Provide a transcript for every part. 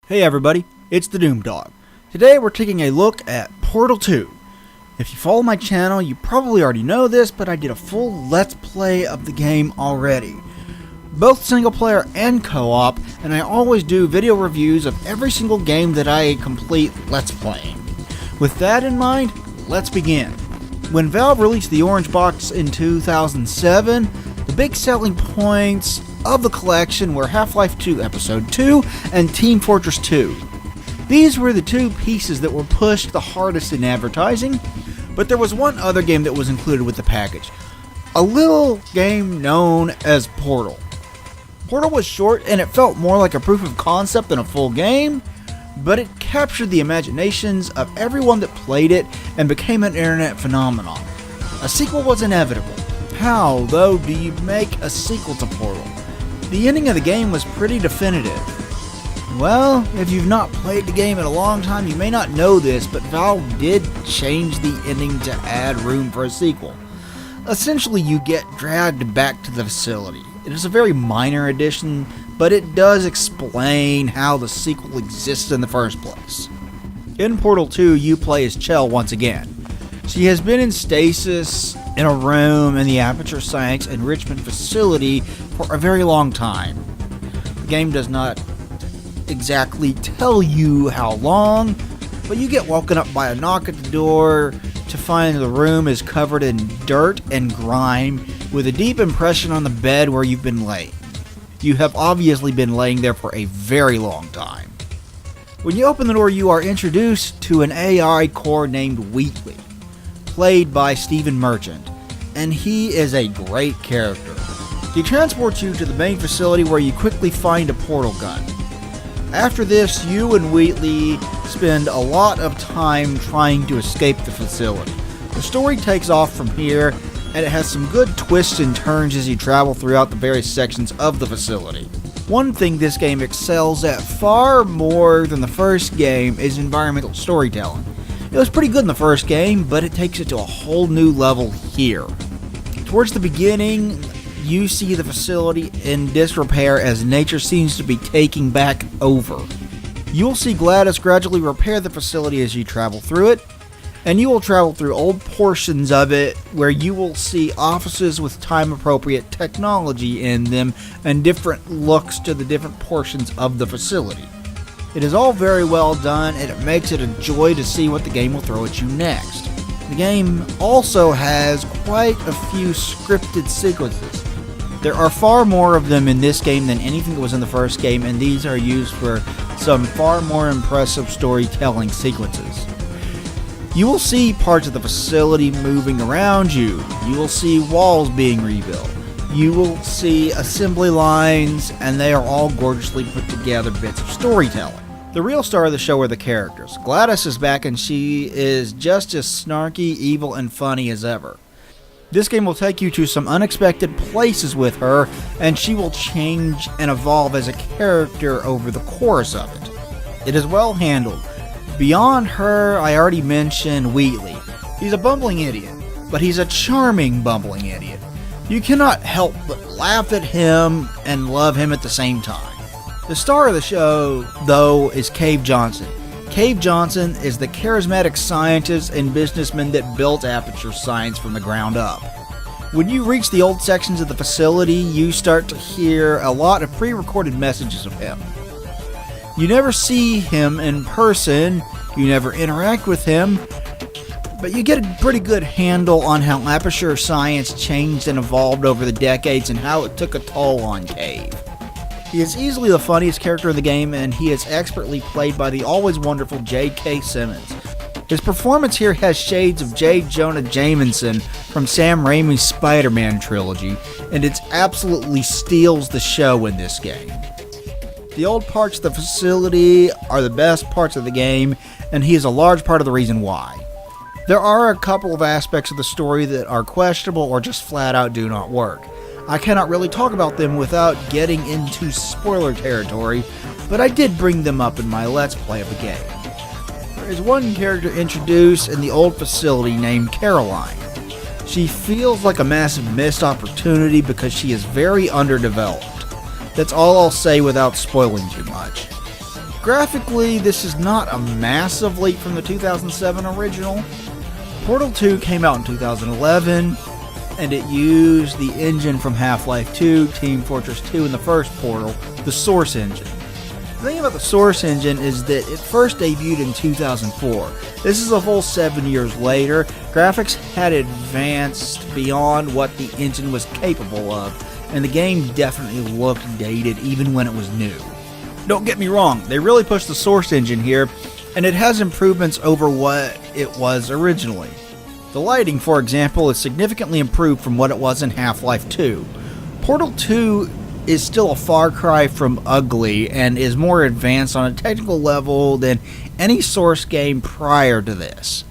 Hey everybody, it's the Doom Dog. Today we're taking a look at Portal 2. If you follow my channel, you probably already know this, but I did a full Let's Play of the game already. Both single player and co-op, and I always do video reviews of every single game that I complete Let's Playing. With that in mind, let's begin. When Valve released the Orange Box in 2007, the big selling points of the collection were Half-Life 2 Episode 2 and Team Fortress 2. These were the two pieces that were pushed the hardest in advertising, but there was one other game that was included with the package. A little game known as Portal. Portal was short and it felt more like a proof of concept than a full game, but it captured the imaginations of everyone that played it and became an internet phenomenon. A sequel was inevitable. How, though, do you make a sequel to Portal? The ending of the game was pretty definitive. Well, if you've not played the game in a long time, you may not know this, but Valve did change the ending to add room for a sequel. Essentially, you get dragged back to the facility. It is a very minor addition, but it does explain how the sequel exists in the first place. In Portal 2, you play as Chell once again. She has been in stasis in a room in the Aperture Science Enrichment Facility for a very long time. The game does not exactly tell you how long, but you get woken up by a knock at the door to find the room is covered in dirt and grime with a deep impression on the bed where you've been laying. You have obviously been laying there for a very long time. When you open the door, you are introduced to an AI core named Wheatley, played by Stephen Merchant, and he is a great character. He transports you to the main facility where you quickly find a portal gun. After this, you and Wheatley spend a lot of time trying to escape the facility. The story takes off from here, and it has some good twists and turns as you travel throughout the various sections of the facility. One thing this game excels at far more than the first game is environmental storytelling. It was pretty good in the first game, but it takes it to a whole new level here. Towards the beginning, you see the facility in disrepair as nature seems to be taking back over. You'll see Gladys gradually repair the facility as you travel through it, and you will travel through old portions of it where you will see offices with time-appropriate technology in them and different looks to the different portions of the facility. It is all very well done, and it makes it a joy to see what the game will throw at you next. The game also has quite a few scripted sequences. There are far more of them in this game than anything that was in the first game, and these are used for some far more impressive storytelling sequences. You will see parts of the facility moving around you. You will see walls being rebuilt. You will see assembly lines, and they are all gorgeously put together bits of storytelling. The real star of the show are the characters. Gladys is back, and she is just as snarky, evil, and funny as ever. This game will take you to some unexpected places with her, and she will change and evolve as a character over the course of it. It is well handled. Beyond her, I already mentioned Wheatley. He's a bumbling idiot, but he's a charming bumbling idiot. You cannot help but laugh at him and love him at the same time. The star of the show, though, is Cave Johnson. Cave Johnson is the charismatic scientist and businessman that built Aperture Science from the ground up. When you reach the old sections of the facility, you start to hear a lot of pre-recorded messages of him. You never see him in person, you never interact with him, but you get a pretty good handle on how Aperture Science changed and evolved over the decades and how it took a toll on Cave. He is easily the funniest character in the game, and he is expertly played by the always wonderful J.K. Simmons. His performance here has shades of J. Jonah Jameson from Sam Raimi's Spider-Man trilogy, and it absolutely steals the show in this game. The old parts of the facility are the best parts of the game, and he is a large part of the reason why. There are a couple of aspects of the story that are questionable or just flat out do not work. I cannot really talk about them without getting into spoiler territory, but I did bring them up in my Let's Play of the game. There is one character introduced in the old facility named Caroline. She feels like a massive missed opportunity because she is very underdeveloped. That's all I'll say without spoiling too much. Graphically, this is not a massive leap from the 2007 original. Portal 2 came out in 2011, and it used the engine from Half-Life 2, Team Fortress 2, and the first Portal, the Source engine. The thing about the Source engine is that it first debuted in 2004. This is a full 7 years later. Graphics had advanced beyond what the engine was capable of, and the game definitely looked dated even when it was new. Don't get me wrong, they really pushed the Source engine here, and it has improvements over what it was originally. The lighting, for example, is significantly improved from what it was in Half-Life 2. Portal 2 is still a far cry from ugly and is more advanced on a technical level than any Source game prior to this.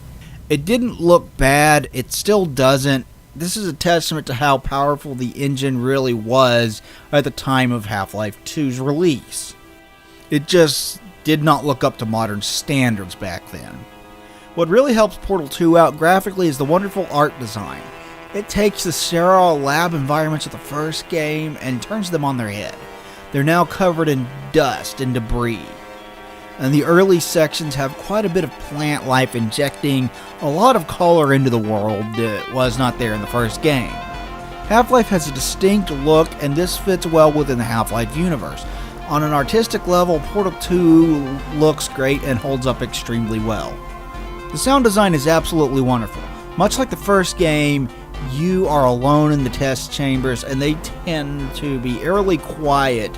It didn't look bad, it still doesn't. This is a testament to how powerful the engine really was at the time of Half-Life 2's release. It just did not look up to modern standards back then. What really helps Portal 2 out graphically is the wonderful art design. It takes the sterile lab environments of the first game and turns them on their head. They're now covered in dust and debris. And the early sections have quite a bit of plant life, injecting a lot of color into the world that was not there in the first game. Half-Life has a distinct look, and this fits well within the Half-Life universe. On an artistic level, Portal 2 looks great and holds up extremely well. The sound design is absolutely wonderful. Much like the first game, you are alone in the test chambers, and they tend to be eerily quiet,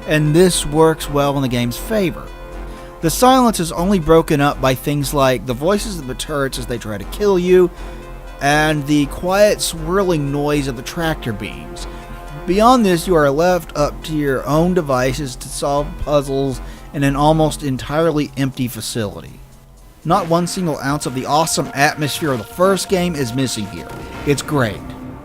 and this works well in the game's favor. The silence is only broken up by things like the voices of the turrets as they try to kill you, and the quiet swirling noise of the tractor beams. Beyond this, you are left up to your own devices to solve puzzles in an almost entirely empty facility. Not one single ounce of the awesome atmosphere of the first game is missing here. It's great.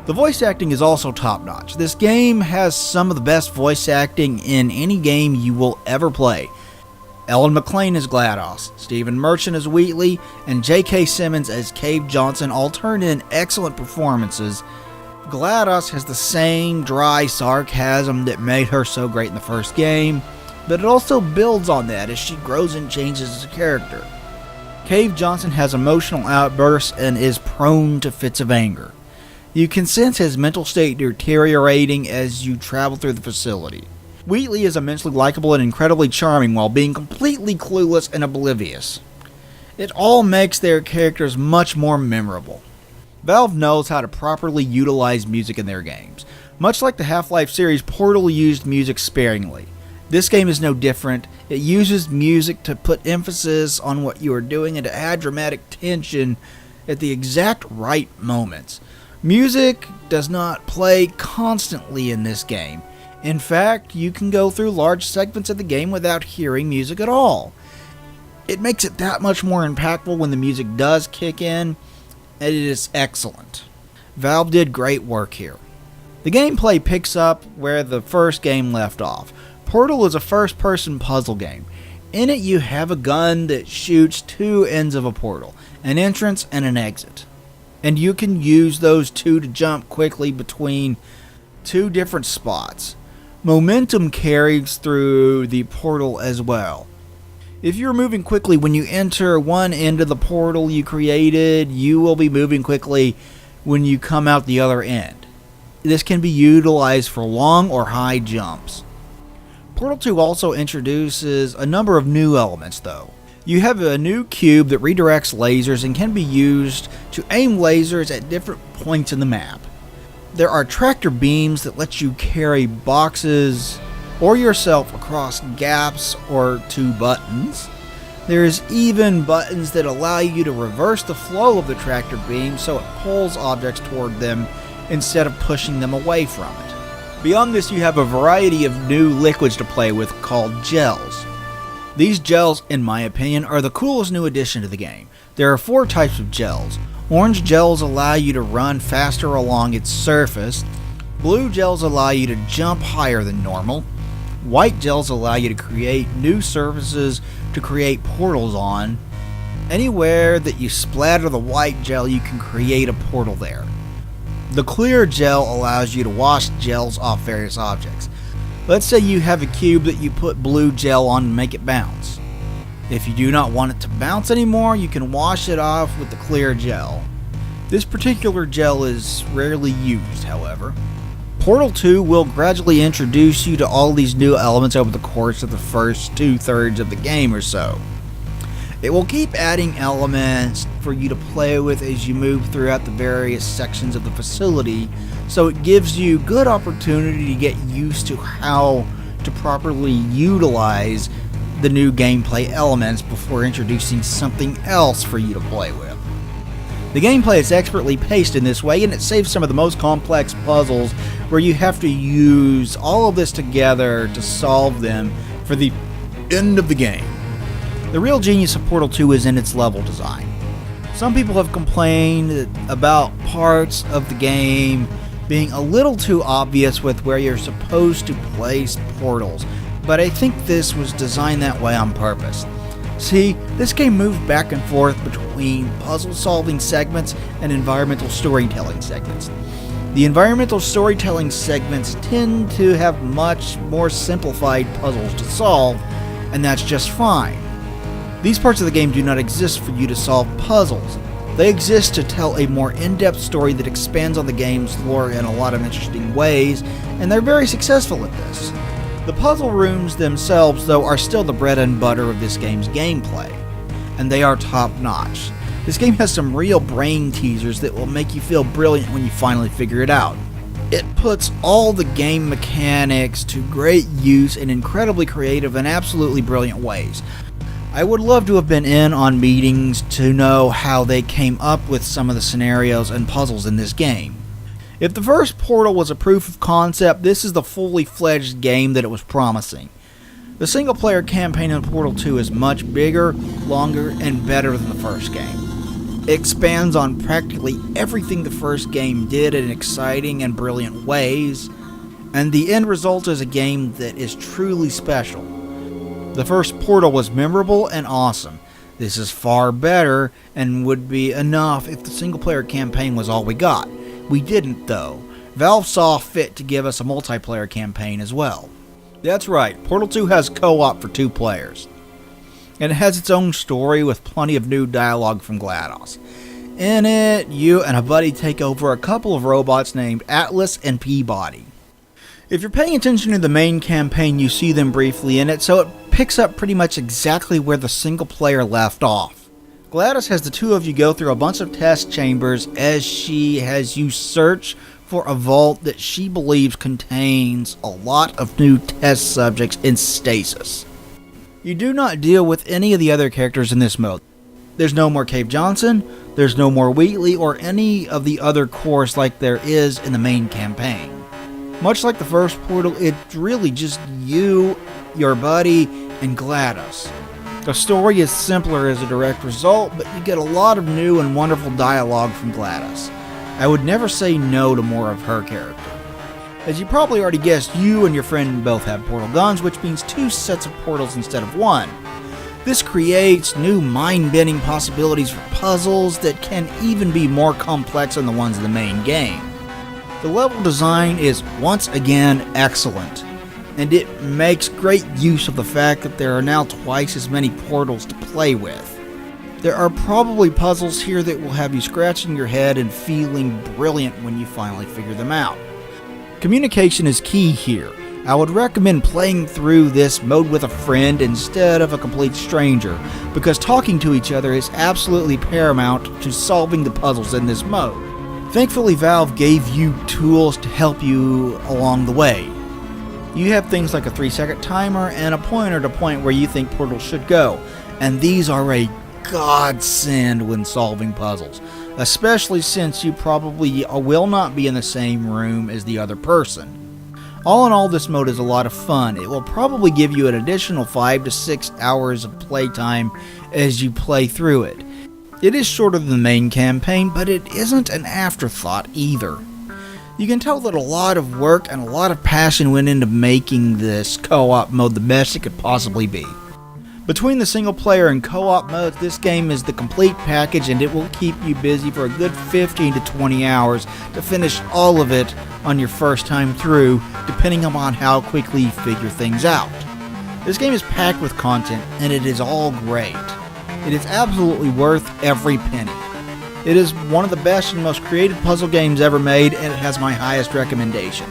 The voice acting is also top-notch. This game has some of the best voice acting in any game you will ever play. Ellen McLean as GLaDOS, Stephen Merchant as Wheatley, and J.K. Simmons as Cave Johnson all turn in excellent performances. GLaDOS has the same dry sarcasm that made her so great in the first game, but it also builds on that as she grows and changes as a character. Cave Johnson has emotional outbursts and is prone to fits of anger. You can sense his mental state deteriorating as you travel through the facility. Wheatley is immensely likable and incredibly charming while being completely clueless and oblivious. It all makes their characters much more memorable. Valve knows how to properly utilize music in their games. Much like the Half-Life series, Portal used music sparingly. This game is no different. It uses music to put emphasis on what you are doing and to add dramatic tension at the exact right moments. Music does not play constantly in this game. In fact, you can go through large segments of the game without hearing music at all. It makes it that much more impactful when the music does kick in, and it is excellent. Valve did great work here. The gameplay picks up where the first game left off. Portal is a first-person puzzle game. In it you have a gun that shoots two ends of a portal, an entrance and an exit. And you can use those two to jump quickly between two different spots. Momentum carries through the portal as well. If you're moving quickly when you enter one end of the portal you created, you will be moving quickly when you come out the other end. This can be utilized for long or high jumps. Portal 2 also introduces a number of new elements though. You have a new cube that redirects lasers and can be used to aim lasers at different points in the map. There are tractor beams that let you carry boxes or yourself across gaps or two buttons. There's even buttons that allow you to reverse the flow of the tractor beam so it pulls objects toward them instead of pushing them away from it. Beyond this, you have a variety of new liquids to play with called gels. These gels, in my opinion, are the coolest new addition to the game. There are 4 types of gels. Orange gels allow you to run faster along its surface. Blue gels allow you to jump higher than normal. White gels allow you to create new surfaces to create portals on. Anywhere that you splatter the white gel, you can create a portal there. The clear gel allows you to wash gels off various objects. Let's say you have a cube that you put blue gel on to make it bounce. If you do not want it to bounce anymore, you can wash it off with the clear gel. This particular gel is rarely used, however. Portal 2 will gradually introduce you to all these new elements over the course of the first 2/3 of the game or so. It will keep adding elements for you to play with as you move throughout the various sections of the facility, so it gives you good opportunity to get used to how to properly utilize the new gameplay elements before introducing something else for you to play with. The gameplay is expertly paced in this way, and it saves some of the most complex puzzles where you have to use all of this together to solve them for the end of the game. The real genius of Portal 2 is in its level design. Some people have complained about parts of the game being a little too obvious with where you're supposed to place portals, but I think this was designed that way on purpose. See, this game moves back and forth between puzzle-solving segments and environmental storytelling segments. The environmental storytelling segments tend to have much more simplified puzzles to solve, and that's just fine. These parts of the game do not exist for you to solve puzzles. They exist to tell a more in-depth story that expands on the game's lore in a lot of interesting ways, and they're very successful at this. The puzzle rooms themselves, though, are still the bread and butter of this game's gameplay, and they are top-notch. This game has some real brain teasers that will make you feel brilliant when you finally figure it out. It puts all the game mechanics to great use in incredibly creative and absolutely brilliant ways. I would love to have been in on meetings to know how they came up with some of the scenarios and puzzles in this game. If the first Portal was a proof of concept, this is the fully fledged game that it was promising. The single player campaign in Portal 2 is much bigger, longer, and better than the first game. It expands on practically everything the first game did in exciting and brilliant ways, and the end result is a game that is truly special. The first Portal was memorable and awesome. This is far better and would be enough if the single-player campaign was all we got. We didn't, though. Valve saw fit to give us a multiplayer campaign as well. That's right, Portal 2 has co-op for 2 players. And it has its own story with plenty of new dialogue from GLaDOS. In it, you and a buddy take over a couple of robots named Atlas and Peabody. If you're paying attention to the main campaign, you see them briefly in it, so it picks up pretty much exactly where the single player left off. GLaDOS has the two of you go through a bunch of test chambers as she has you search for a vault that she believes contains a lot of new test subjects in stasis. You do not deal with any of the other characters in this mode. There's no more Cave Johnson, there's no more Wheatley, or any of the other cores like there is in the main campaign. Much like the first Portal, it's really just you, your buddy, and GLaDOS. The story is simpler as a direct result, but you get a lot of new and wonderful dialogue from GLaDOS. I would never say no to more of her character. As you probably already guessed, you and your friend both have portal guns, which means 2 sets of portals instead of 1. This creates new mind-bending possibilities for puzzles that can even be more complex than the ones in the main game. The level design is once again excellent, and it makes great use of the fact that there are now twice as many portals to play with. There are probably puzzles here that will have you scratching your head and feeling brilliant when you finally figure them out. Communication is key here. I would recommend playing through this mode with a friend instead of a complete stranger, because talking to each other is absolutely paramount to solving the puzzles in this mode. Thankfully, Valve gave you tools to help you along the way. You have things like a 3-second timer and a pointer to point where you think portals should go, and these are a godsend when solving puzzles, especially since you probably will not be in the same room as the other person. All in all, this mode is a lot of fun. It will probably give you an additional 5 to 6 hours of playtime as you play through it. It is shorter than the main campaign, but it isn't an afterthought either. You can tell that a lot of work and a lot of passion went into making this co-op mode the best it could possibly be. Between the single player and co-op modes, this game is the complete package, and it will keep you busy for a good 15 to 20 hours to finish all of it on your first time through, depending upon how quickly you figure things out. This game is packed with content, and it is all great. It is absolutely worth every penny. It is one of the best and most creative puzzle games ever made, and it has my highest recommendation.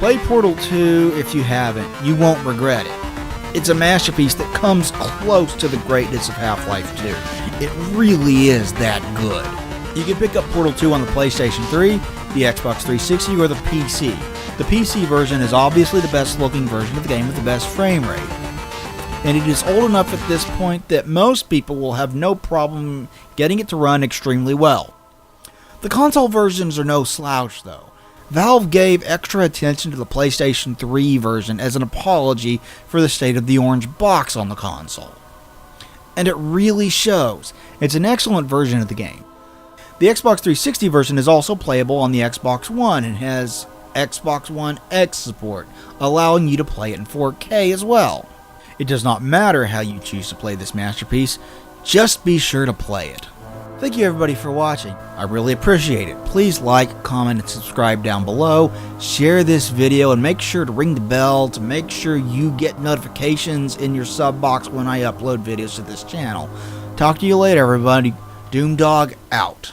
Play Portal 2 if you haven't. You won't regret it. It's a masterpiece that comes close to the greatness of Half-Life 2. It really is that good. You can pick up Portal 2 on the PlayStation 3, the Xbox 360, or the PC. The PC version is obviously the best looking version of the game with the best frame rate. And it is old enough at this point that most people will have no problem getting it to run extremely well. The console versions are no slouch though. Valve gave extra attention to the PlayStation 3 version as an apology for the state of the orange box on the console. And it really shows. It's an excellent version of the game. The Xbox 360 version is also playable on the Xbox One and has Xbox One X support, allowing you to play it in 4K as well. It does not matter how you choose to play this masterpiece, just be sure to play it. Thank you everybody for watching. I really appreciate it. Please like, comment, and subscribe down below. Share this video and make sure to ring the bell to make sure you get notifications in your sub box when I upload videos to this channel. Talk to you later everybody. Doomdog out.